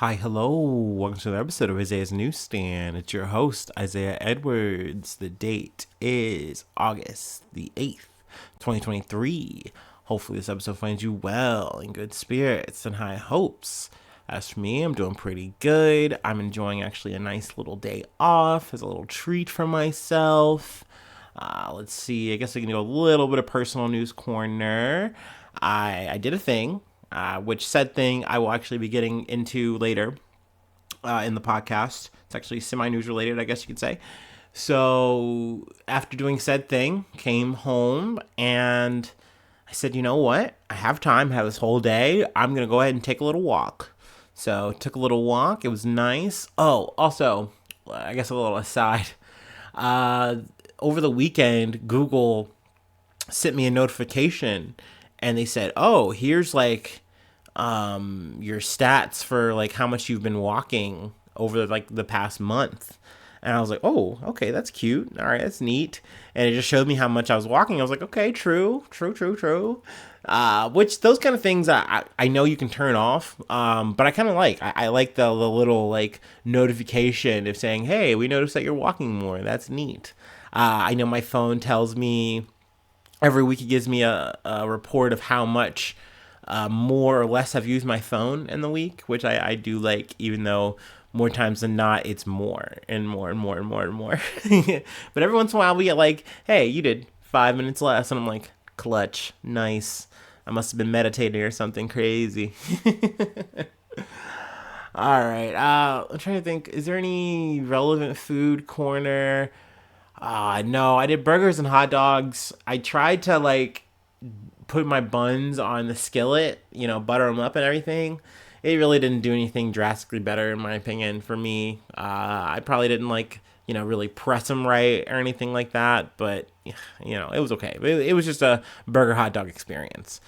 Hi, hello. Welcome to another episode of Isaiah's Newsstand. It's your host, Isaiah Edwards. The date is August the 8th, 2023. Hopefully, this episode finds you well, in good spirits, and high hopes. As for me, I'm doing pretty good. I'm enjoying actually a nice little day off as a little treat for myself. Let's see. I guess we can do a little bit of personal news corner. I did a thing, which said thing I will actually be getting into later in the podcast. It's actually semi-news related, I guess you could say. So after doing said thing, came home and I said, you know what? I have time. I have this whole day. I'm gonna go ahead and take a little walk. So took a little walk. It was nice. Oh, also, I guess a little aside. Uh, Over the weekend, Google sent me a notification and they said, "Oh, here's like your stats for like how much you've been walking over like the past month." And I was like, "Oh, okay, that's cute. All right, that's neat." And it just showed me how much I was walking. I was like, "Okay, true, true, true, true." Which those kind of things I know you can turn off, but I kind of like. I like the little like notification of saying, "Hey, we noticed that you're walking more. That's neat." I know my phone tells me every week. It gives me a report of how much more or less I've used my phone in the week, which I do like, even though more times than not, it's more and more and more and more and more. But every once in a while, we get like, hey, you did 5 minutes less. And I'm like, clutch, nice. I must have been meditating or something crazy. All right. I'm trying to think. Is there any relevant food corner? No, I did burgers and hot dogs. I tried to like put my buns on the skillet, butter them up and everything. It really didn't do anything drastically better, in my opinion, for me. I probably didn't like, really press them right or anything like that, but, it was okay. It was just a burger hot dog experience.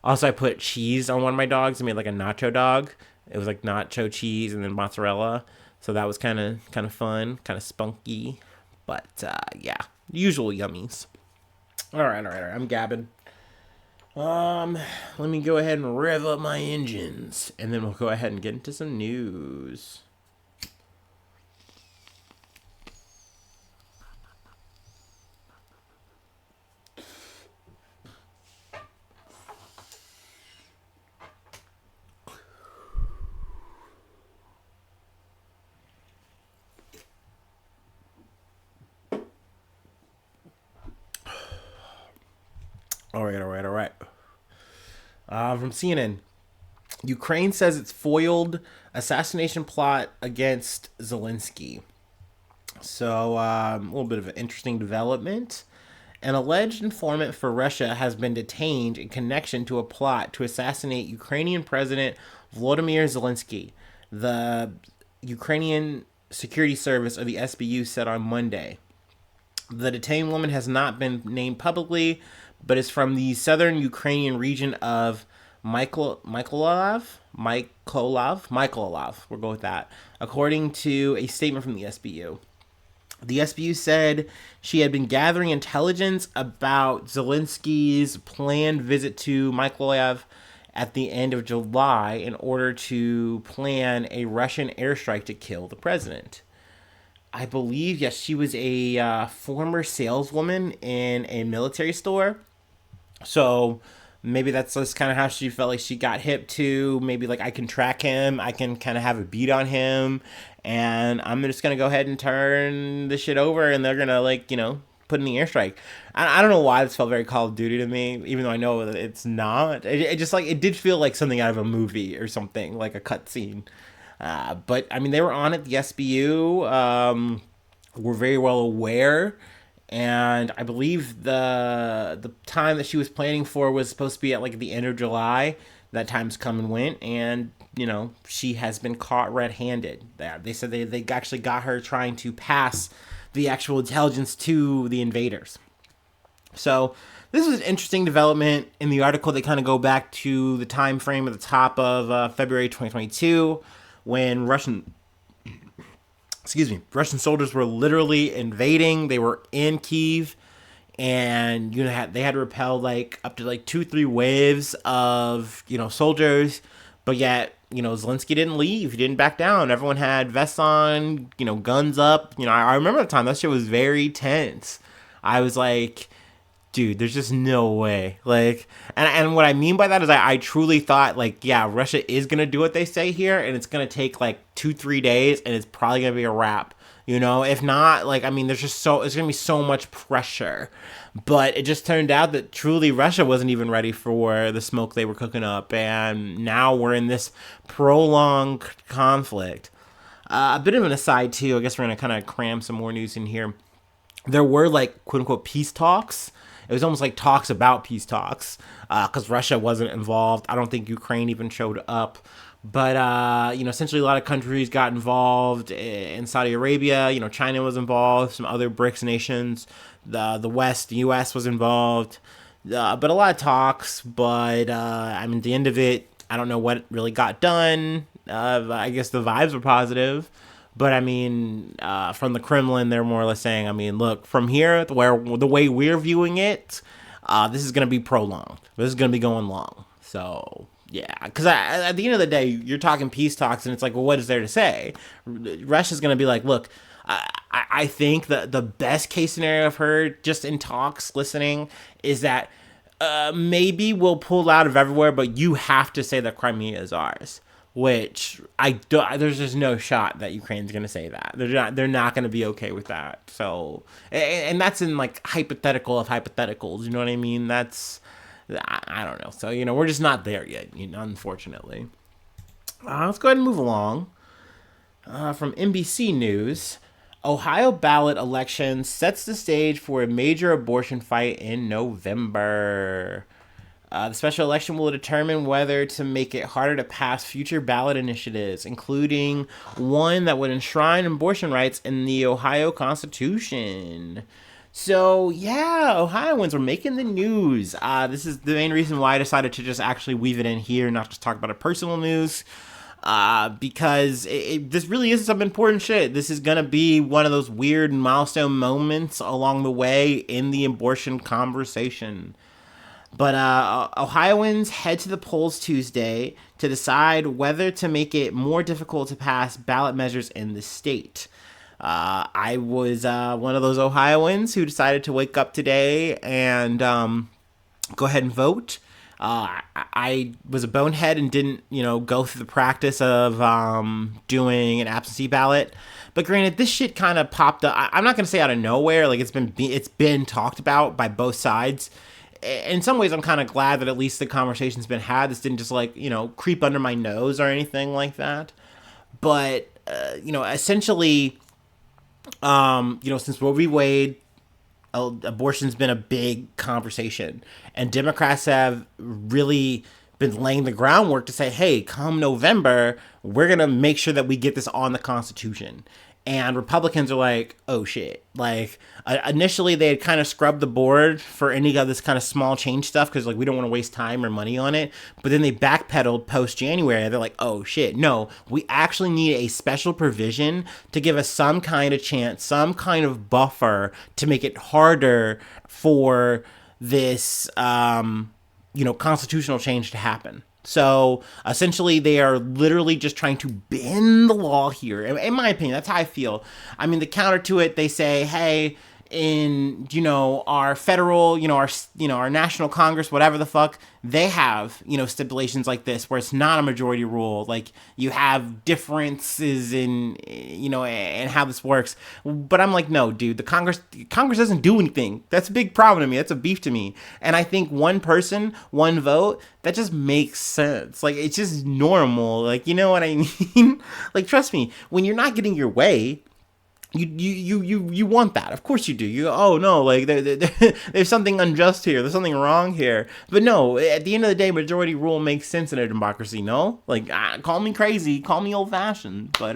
Also, I put cheese on one of my dogs. I made like a nacho dog. It was like nacho cheese and then mozzarella. So that was kind of fun, kind of spunky. But yeah, usual yummies. All right. I'm gabbing. Let me go ahead and rev up my engines, and then we'll go ahead and get into some news. All right. From CNN, Ukraine says it's foiled assassination plot against Zelensky. So, a little bit of an interesting development. An alleged informant for Russia has been detained in connection to a plot to assassinate Ukrainian President Volodymyr Zelensky. The Ukrainian Security Service, or the SBU, said on Monday. The detained woman has not been named publicly, but is from the southern Ukrainian region of Mykolaiv. We'll go with that. According to a statement from the SBU. The SBU said she had been gathering intelligence about Zelensky's planned visit to Mykolaiv at the end of July in order to plan a Russian airstrike to kill the president. I believe, yes, she was a former saleswoman in a military store. So maybe that's just kind of how she felt like she got hip to. Maybe like I can track him, I can kind of have a beat on him, and I'm just gonna go ahead and turn the shit over, and they're gonna like put in the airstrike. I don't know why this felt very Call of Duty to me, even though I know that it's not. It just like it did feel like something out of a movie or something, like a cutscene. But I mean, they were on it. The SBU were very well aware, and I believe the time that she was planning for was supposed to be at like the end of July. That time's come and went, and she has been caught red-handed. They said they actually got her trying to pass the actual intelligence to the invaders. So this is an interesting development in the article. They kind of go back to the time frame at the top of February 2022 when Russian soldiers were literally invading. They were in Kyiv, and they had to repel like up to like 2-3 waves of soldiers, but yet Zelensky didn't leave. He didn't back down. Everyone had vests on, guns up. I remember the time that shit was very tense. I was like, dude, there's just no way. Like, and what I mean by that is I truly thought, like, yeah, Russia is going to do what they say here, and it's going to take, like, 2-3 days, and it's probably going to be a wrap. If not, like, I mean, it's going to be so much pressure. But it just turned out that truly Russia wasn't even ready for the smoke they were cooking up, and now we're in this prolonged conflict. A bit of an aside, too. I guess we're going to kind of cram some more news in here. There were, like, quote-unquote peace talks. It was almost like talks about peace talks, because Russia wasn't involved. I don't think Ukraine even showed up. But, essentially a lot of countries got involved in Saudi Arabia. China was involved, some other BRICS nations. The West, the U.S. was involved. But a lot of talks. But, at the end of it, I don't know what really got done. I guess the vibes were positive. But, from the Kremlin, they're more or less saying, look, from here, the way we're viewing it, this is going to be prolonged. This is going to be going long. So, yeah. Because at the end of the day, you're talking peace talks, and it's like, well, what is there to say? Russia's going to be like, look, I think that the best case scenario I've heard, just in talks, listening, is that maybe we'll pull out of everywhere, but you have to say that Crimea is ours. Which there's just no shot that Ukraine's going to say that. They're not going to be okay with that. So, and that's in like hypothetical of hypotheticals. You know what I mean? I don't know. So, we're just not there yet, unfortunately. Let's go ahead and move along. From NBC News, Ohio ballot election sets the stage for a major abortion fight in November. The special election will determine whether to make it harder to pass future ballot initiatives, including one that would enshrine abortion rights in the Ohio Constitution. So, yeah, Ohioans were making the news. This is the main reason why I decided to just actually weave it in here, not just talk about a personal news. Because this really is some important shit. This is going to be one of those weird milestone moments along the way in the abortion conversation. But Ohioans head to the polls Tuesday to decide whether to make it more difficult to pass ballot measures in the state. I was one of those Ohioans who decided to wake up today and go ahead and vote. I was a bonehead and didn't, go through the practice of doing an absentee ballot. But granted, this shit kind of popped up. I'm not going to say out of nowhere. Like, it's been talked about by both sides. In some ways, I'm kind of glad that at least the conversation's been had. This didn't just, creep under my nose or anything like that. But, essentially, since Roe v. Wade, abortion's been a big conversation. And Democrats have really been laying the groundwork to say, hey, come November, we're going to make sure that we get this on the Constitution. And Republicans are like, oh, shit. Like, initially, they had kind of scrubbed the board for any of this kind of small change stuff because, we don't want to waste time or money on it. But then they backpedaled post-January. They're like, oh, shit. No, we actually need a special provision to give us some kind of chance, some kind of buffer to make it harder for this, constitutional change to happen. So essentially, they are literally just trying to bend the law here. In my opinion, that's how I feel. The counter to it, they say, hey, in, our federal, our national Congress, whatever the fuck, they have, stipulations like this where it's not a majority rule. Like, you have differences in, and how this works. But I'm like, no, dude, the Congress doesn't do anything. That's a big problem to me. That's a beef to me. And I think one person, one vote, that just makes sense. Like, it's just normal. Like, you know what I mean? Like, trust me, when you're not getting your way, You want that. Of course you do. You go, oh no, like there's something unjust here. There's something wrong here. But no, at the end of the day, majority rule makes sense in a democracy. No, like call me crazy, call me old fashioned. But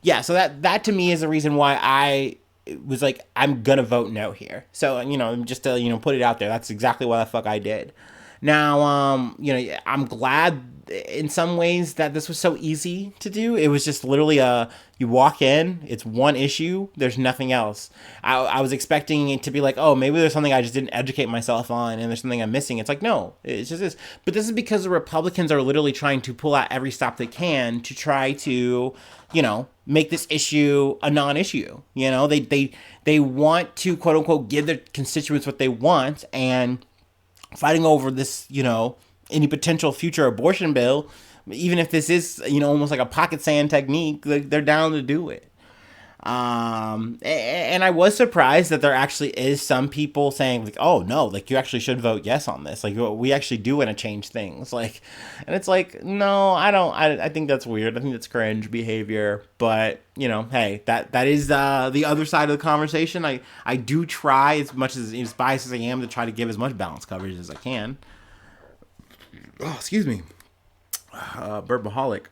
yeah. So that to me is the reason why I was like, I'm gonna vote no here. So just to put it out there, that's exactly what the fuck I did. Now, I'm glad in some ways that this was so easy to do. It was just literally you walk in, it's one issue, there's nothing else. I was expecting it to be like, oh, maybe there's something I just didn't educate myself on and there's something I'm missing. It's like, no, it's just this. But this is because the Republicans are literally trying to pull out every stop they can to try to, make this issue a non-issue. They want to, quote unquote, give their constituents what they want, and fighting over this, any potential future abortion bill, even if this is, almost like a pocket sand technique, like, they're down to do it. And I was surprised that there actually is some people saying, like, oh no, like, you actually should vote yes on this. Like, we actually do want to change things. Like, and it's like, no, I don't. I think that's weird. I think that's cringe behavior. But hey, that is the other side of the conversation. I do try, as much as biased as I am, to try to give as much balanced coverage as I can. Oh, excuse me, Burbaholic.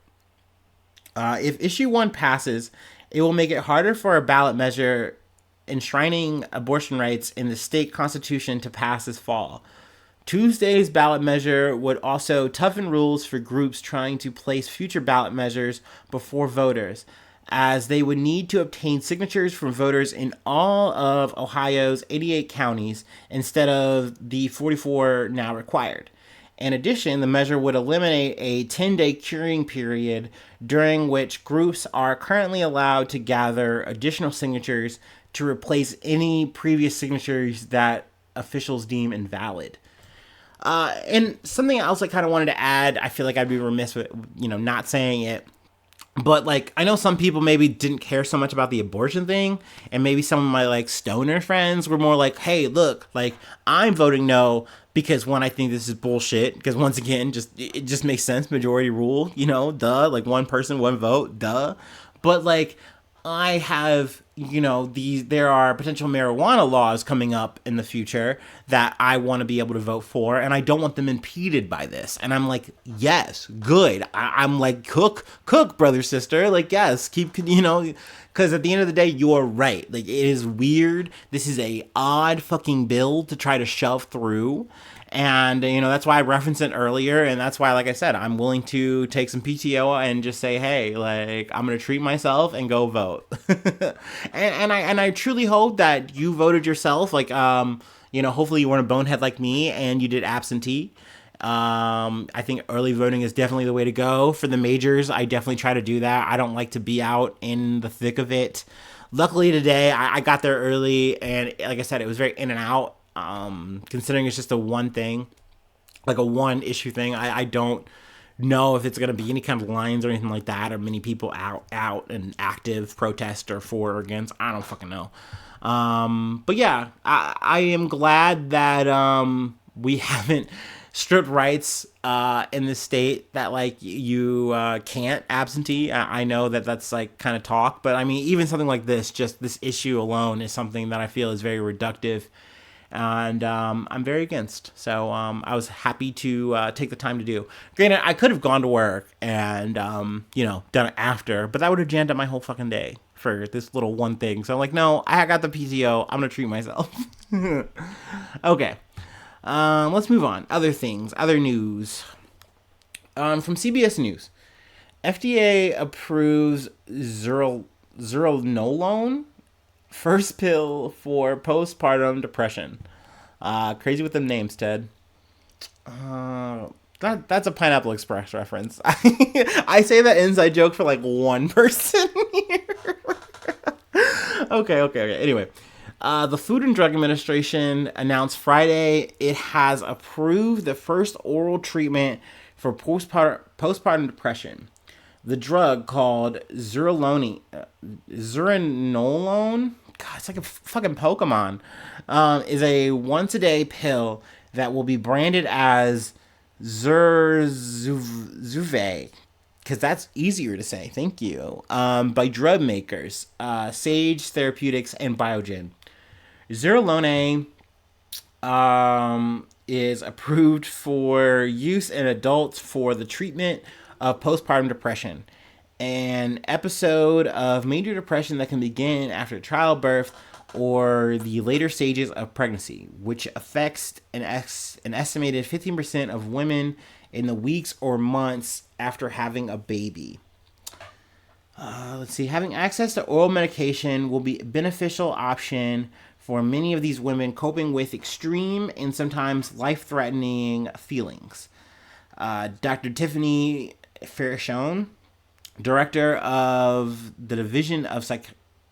If issue 1 passes, it will make it harder for a ballot measure enshrining abortion rights in the state constitution to pass this fall. Tuesday's ballot measure would also toughen rules for groups trying to place future ballot measures before voters, as they would need to obtain signatures from voters in all of Ohio's 88 counties instead of the 44 now required. In addition, the measure would eliminate a 10-day curing period during which groups are currently allowed to gather additional signatures to replace any previous signatures that officials deem invalid. And something else I kind of wanted to add, I feel like I'd be remiss with, not saying it. But, like, I know some people maybe didn't care so much about the abortion thing, and maybe some of my, like, stoner friends were more like, hey, look, like, I'm voting no because, one, I think this is bullshit, because, once again, it just makes sense, majority rule, duh, like, one person, one vote, duh. But, like, I have, there are potential marijuana laws coming up in the future that I want to be able to vote for, and I don't want them impeded by this. And I'm like, yes, good. I'm like, cook, brother, sister. Like, yes, keep, because at the end of the day, you're right. Like, it is weird. This is a odd fucking bill to try to shove through. And, that's why I referenced it earlier. And that's why, like I said, I'm willing to take some PTO and just say, hey, like, I'm going to treat myself and go vote. and I truly hope that you voted yourself. Like, hopefully you weren't a bonehead like me and you did absentee. I think early voting is definitely the way to go. For the majors, I definitely try to do that. I don't like to be out in the thick of it. Luckily today, I got there early, and like I said, it was very in and out. Considering it's just a one thing, like a one issue thing, I don't know if it's going to be any kind of lines or anything like that, or many people out and active protest or for or against. I don't fucking know. But yeah, I am glad that we haven't stripped rights in the state that, like, you can't absentee. I know that that's like kind of talk, but I mean, even something like this, just this issue alone is something that I feel is very reductive. And I'm very against. So I was happy to take the time to do. Granted, I could have gone to work and, done it after, but that would have jammed up my whole fucking day for this little one thing. So I'm like, no, I got the PTO. I'm going to treat myself. Okay. Let's move on. Other things. Other news. From CBS News. FDA approves Zeronolone. First pill for postpartum depression. Crazy with them names, Ted. That's a Pineapple Express reference. I say that inside joke for like one person here. Okay. Anyway, the Food and Drug Administration announced Friday it has approved the first oral treatment for postpartum depression. The drug, called Zeronolone, God, it's like a fucking Pokemon, is a once-a-day pill that will be branded as Zurzuvae, because that's easier to say, thank you, by drug makers, Sage Therapeutics and Biogen. Zeronolone is approved for use in adults for the treatment of postpartum depression, an episode of major depression that can begin after childbirth, or the later stages of pregnancy, which affects an estimated 15% of women in the weeks or months after having a baby. Let's see. Having access to oral medication will be a beneficial option for many of these women coping with extreme and sometimes life-threatening feelings. Dr. Tiffany Farashone, director of the Division of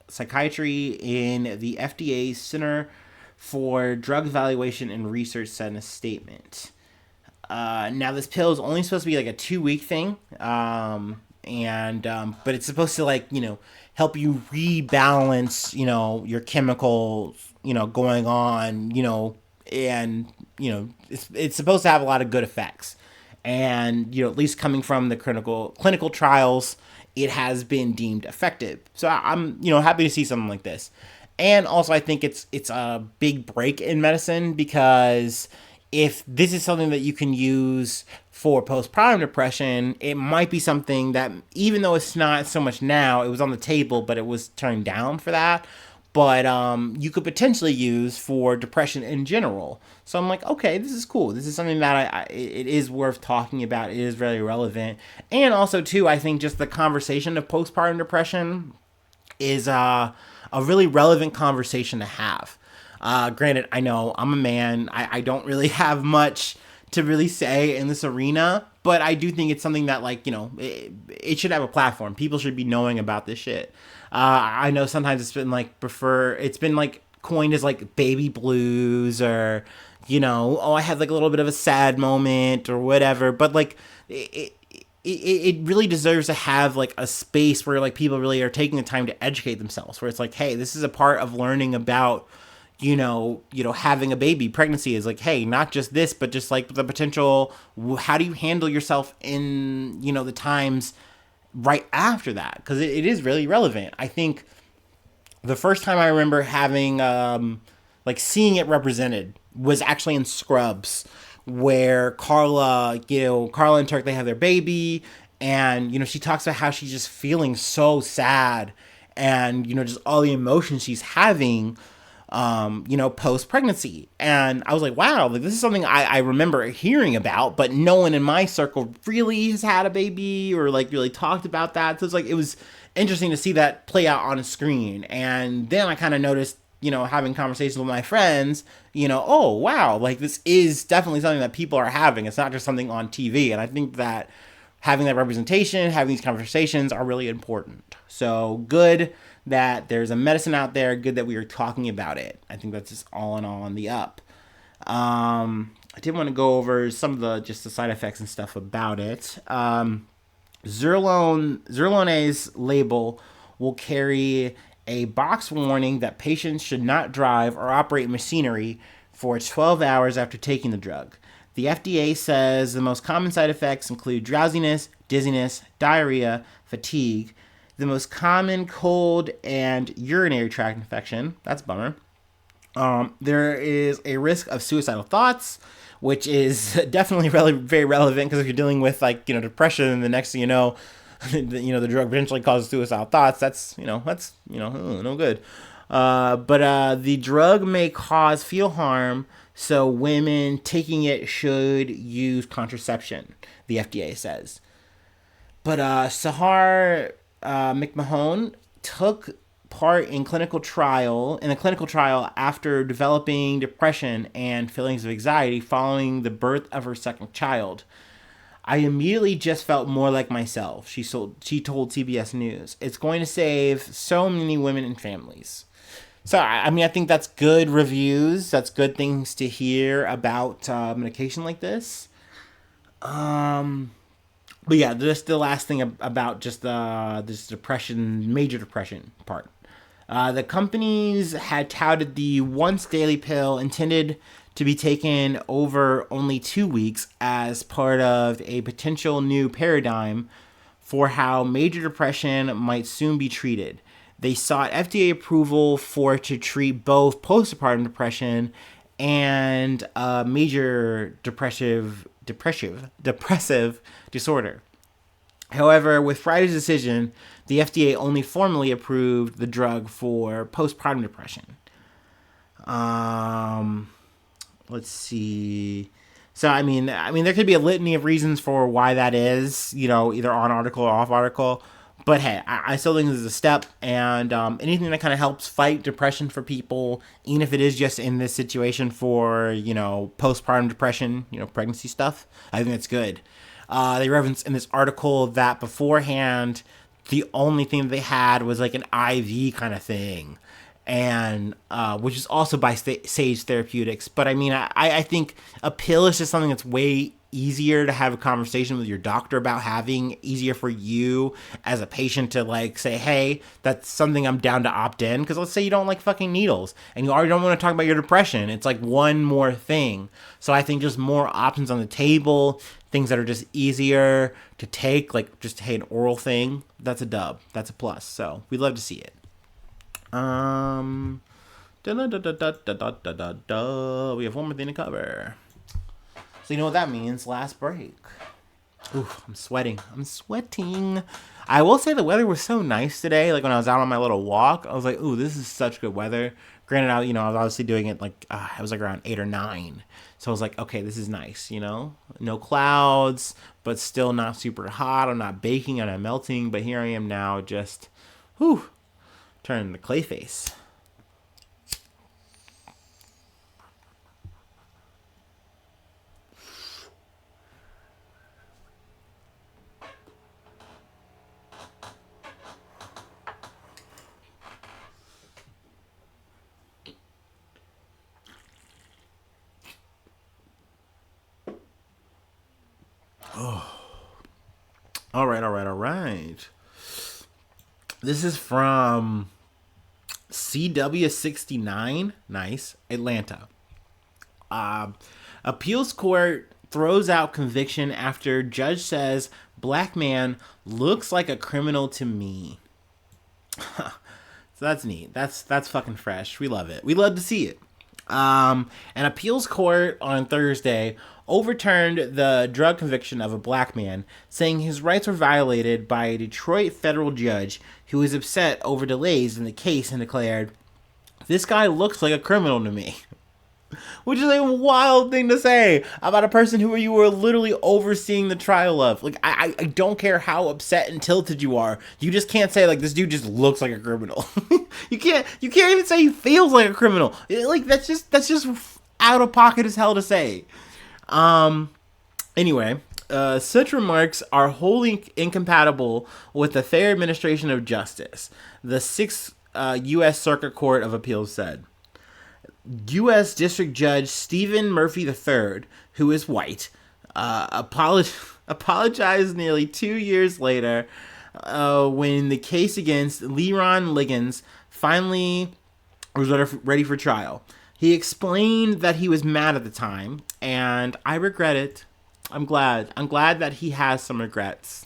Psychiatry in the FDA's Center for Drug Evaluation and Research, said in a statement. Now, this pill is only supposed to be like a 2-week thing, but it's supposed to, like, help you rebalance, your chemicals, going on, and it's supposed to have a lot of good effects. And at least coming from the clinical trials, it has been deemed effective. So I'm happy to see something like this. And also, I think it's a big break in medicine, because if this is something that you can use for postpartum depression, it might be something that, even though it's not so much now, it was on the table, but it was turned down for that. But you could potentially use for depression in general. So I'm like, okay, this is cool. This is something that it is worth talking about. It is very relevant. And also, too, I think just the conversation of postpartum depression is a really relevant conversation to have. Granted, I know I'm a man. I don't really have much to really say in this arena, but I do think it's something that, like, it should have a platform. People should be knowing about this shit. I know sometimes it's been like coined as like baby blues, or, I had like a little bit of a sad moment or whatever, but like it really deserves to have like a space where like people really are taking the time to educate themselves, where it's like, hey, this is a part of learning about having a baby. Pregnancy is like, hey, not just this, but just like the potential, how do you handle yourself in, the times right after that? Because it is really relevant. I think the first time I remember having, seeing it represented was actually in Scrubs, where Carla and Turk, they have their baby, and, she talks about how she's just feeling so sad, and, just all the emotions she's having, post pregnancy. And I was like, wow, like, this is something I remember hearing about, but no one in my circle really has had a baby or like really talked about that. So it's like, it was interesting to see that play out on a screen. And then I kind of noticed, having conversations with my friends, oh wow, like, this is definitely something that people are having. It's not just something on TV. And I think that having that representation, having these conversations are really important. So good that there's a medicine out there. Good that we are talking about it. I think that's just all in all on the up. I did want to go over some of the side effects and stuff about it. Zerlone's label will carry a box warning that patients should not drive or operate machinery for 12 hours after taking the drug. The FDA says the most common side effects include drowsiness, dizziness, diarrhea, fatigue. The most common cold and urinary tract infection. That's a bummer. There is a risk of suicidal thoughts, which is definitely very relevant, because if you're dealing with depression, the next thing you know, the drug eventually causes suicidal thoughts. That's no good. But the drug may cause fetal harm, so women taking it should use contraception, the FDA says. But Sahar McMahon took part in a clinical trial after developing depression and feelings of anxiety following the birth of her second child. I immediately just felt more like myself, she told CBS News. It's going to save so many women and families. So, I think that's good reviews. That's good things to hear about medication like this. But yeah, just the last thing about just this major depression part. The companies had touted the once daily pill intended to be taken over only 2 weeks as part of a potential new paradigm for how major depression might soon be treated. They sought FDA approval to treat both postpartum depression and major depressive disorder. However, with Friday's decision, the FDA only formally approved the drug for postpartum depression. Let's see. So there could be a litany of reasons for why that is, either on article or off article. But hey, I still think this is a step, and anything that kind of helps fight depression for people, even if it is just in this situation for postpartum depression, pregnancy stuff, I think that's good. They reference in this article that beforehand, the only thing that they had was like an IV kind of thing, and which is also by Sage Therapeutics. But I think a pill is just something that's way easier to have a conversation with your doctor about having, easier for you as a patient to like say, hey, that's something I'm down to opt in. Because let's say you don't like fucking needles and you already don't want to talk about your depression. It's like one more thing. So I think just more options on the table, things that are just easier to take, like just, hey, an oral thing, that's a dub. That's a plus. So we'd love to see it. We have one more thing to cover. So you know what that means? Last break. Ooh, I'm sweating. I will say the weather was so nice today. Like when I was out on my little walk, I was like, ooh, this is such good weather. Granted, I was obviously doing it like, I was like around 8 or 9. So I was like, okay, this is nice, No clouds, but still not super hot. I'm not baking, I'm not melting. But here I am now just, turning to clay face. All right. This is from CW69. Nice. Atlanta. Appeals court throws out conviction after judge says black man looks like a criminal to me. So that's neat. That's fucking fresh. We love it. We love to see it. An appeals court on Thursday overturned the drug conviction of a black man, saying his rights were violated by a Detroit federal judge who was upset over delays in the case and declared, "This guy looks like a criminal to me." Which is a wild thing to say about a person who you were literally overseeing the trial of. Like, I don't care how upset and tilted you are. You just can't say, like, this dude just looks like a criminal. You can't even say he feels like a criminal. Like, that's just out of pocket as hell to say. Anyway, such remarks are wholly incompatible with the fair administration of justice, the 6th U.S. Circuit Court of Appeals said. U.S. District Judge Stephen Murphy III, who is white, apologized nearly 2 years later when the case against Leron Liggins finally was ready for trial. He explained that he was mad at the time, and I regret it. I'm glad that he has some regrets.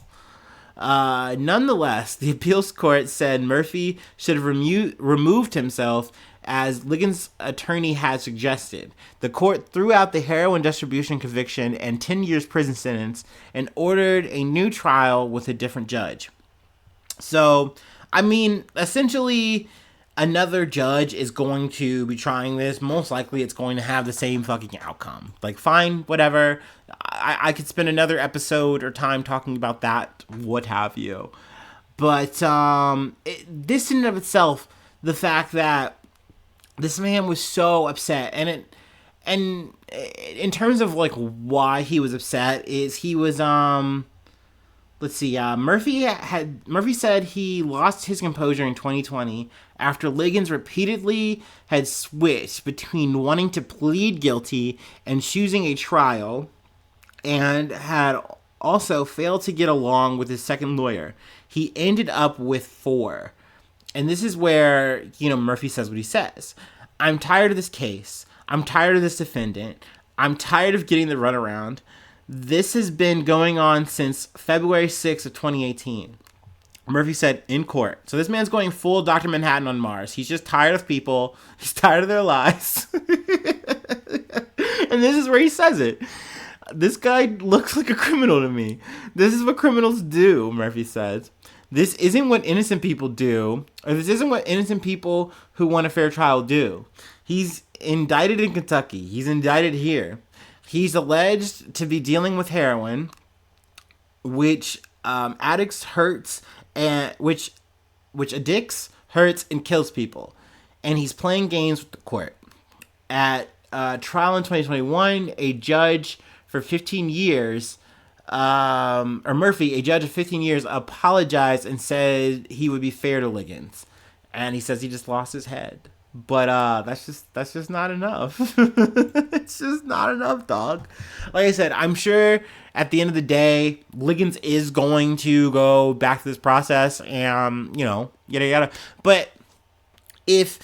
Nonetheless, the appeals court said Murphy should have removed himself as Liggins' attorney had suggested. The court threw out the heroin distribution conviction and 10 years prison sentence and ordered a new trial with a different judge. So, essentially, another judge is going to be trying this. Most likely it's going to have the same fucking outcome. Like, fine, whatever. I could spend another episode or time talking about that, what have you. But this in and of itself, the fact that this man was so upset, and in terms of like why he was upset is he was Murphy said he lost his composure in 2020 after Liggins repeatedly had switched between wanting to plead guilty and choosing a trial, and had also failed to get along with his second lawyer. He ended up with 4. And this is where, Murphy says what he says. I'm tired of this case. I'm tired of this defendant. I'm tired of getting the runaround. This has been going on since February 6th of 2018. Murphy said in court. So this man's going full Dr. Manhattan on Mars. He's just tired of people. He's tired of their lies. And this is where he says it. This guy looks like a criminal to me. This is what criminals do, Murphy says. This isn't what innocent people do, or this isn't what innocent people who want a fair trial do. He's indicted in Kentucky. He's indicted here. He's alleged to be dealing with heroin, which addicts hurts and which addicts, hurts, and kills people. And he's playing games with the court. At trial in 2021, a judge for 15 years, Murphy, a judge of 15 years, apologized and said he would be fair to Liggins. And he says he just lost his head. But that's just not enough. It's just not enough, dog. Like I said, I'm sure at the end of the day, Liggins is going to go back to this process and, yada yada. But if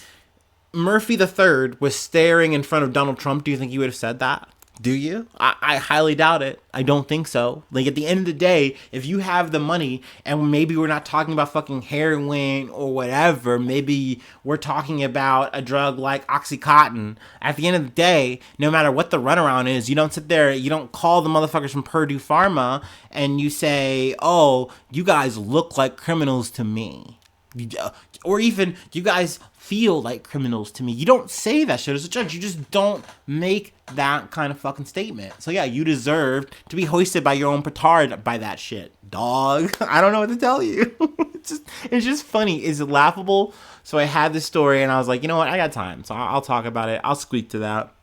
Murphy the Third was staring in front of Donald Trump, do you think he would have said that? Do you? I highly doubt it. I don't think so. Like, at the end of the day, if you have the money, and maybe we're not talking about fucking heroin or whatever, maybe we're talking about a drug like Oxycontin. At the end of the day, no matter what the runaround is, you don't sit there, you don't call the motherfuckers from Purdue Pharma and you say, oh, you guys look like criminals to me. Or even, you guys feel like criminals to me. You don't say that shit as a judge. You just don't make that kind of fucking statement. So yeah, you deserve to be hoisted by your own petard by that shit, dog. I don't know what to tell you. It's just funny. It's laughable. So I had this story and I was like, you know what? I got time. So I'll talk about it. I'll squeak to that.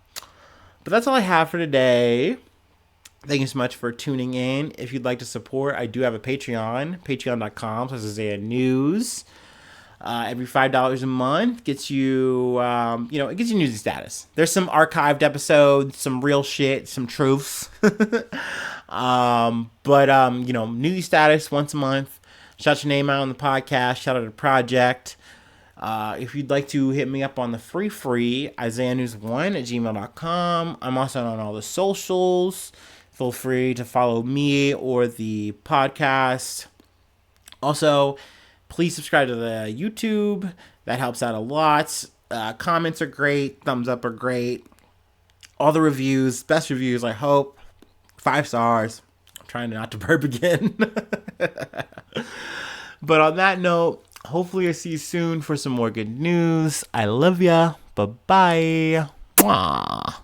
But that's all I have for today. Thank you so much for tuning in. If you'd like to support, I do have a Patreon, patreon.com/Isaiah News. Every $5 a month gets you, it gets you news status. There's some archived episodes, some real shit, some truths. News status once a month. Shout your name out on the podcast. Shout out to the project. If you'd like to hit me up on the free, IsaiahNews1@gmail.com. I'm also on all the socials. Feel free to follow me or the podcast. Also, please subscribe to the YouTube. That helps out a lot. Comments are great. Thumbs up are great. All the reviews, best reviews, I hope. 5 stars. I'm trying not to burp again. But on that note, hopefully I see you soon for some more good news. I love ya. Bye-bye. Mwah.